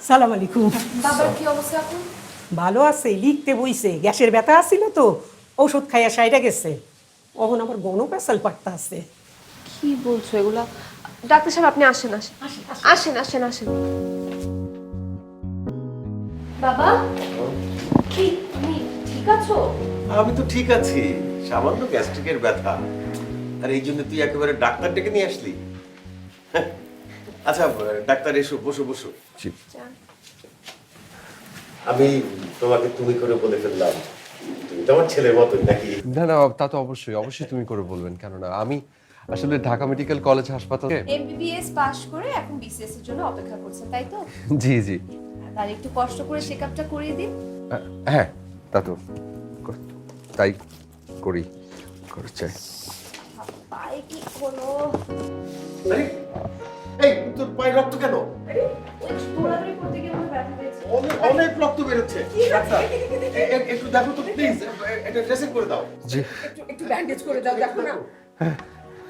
সালাম আলাইকুম। বাবার কি অবস্থা এখন? ভালো আছে, লিখতে বইছে। গ্যাসের ব্যথা আছিল তো, ওষুধ খাইয়া সাইডা গেছে। ওখন আবার গণপেশাল পাট্টা আছে। কি বলছো এগুলা? ডাক্তার সাহেব আপনি আসেন আসেন আসেন আসেন আসেন। বাবা কি তুমি ঠিক আছো? আমি তো ঠিক আছি, সামান্য গ্যাস্ট্রিকের ব্যথা। আর এই জন্য তুই একেবারে ডাক্তার ডেকে নিয়ে আসলি? আচ্ছা ডাক্তার, এসো, বসো বসো। আমি তোমাকে তুমি করে বলে ফেললাম, তুমি তো আমার ছেলের মতোই নাকি? না না, তা তো অবশ্যই অবশ্যই তুমি করে বলবেন, কেননা আমি আসলে ঢাকা মেডিকেল কলেজ হাসপাতালে। এমবিবিএস পাশ করে এখন বিসিএস এর জন্য অপেক্ষা করছেন তাই তো? জি জি। তাহলে একটু কষ্ট করে চেকআপটা করিয়ে দিন। হ্যাঁ, তা তো তাই করি, করে চাই। পায়ে কি হলো? আরে এই তোর পায়ে রক্ত কেন? ওই দৌড়াদৌড়ি করতে গিয়ে আমার ব্যথা পেয়েছে। অনেক অনেক রক্ত বেরোচ্ছে। ডাক্তার একটু দেখো তো প্লিজ, এটা ড্রেসিং করে দাও। জি। একটু ব্যান্ডেজ করে দাও, দেখো না। হ্যাঁ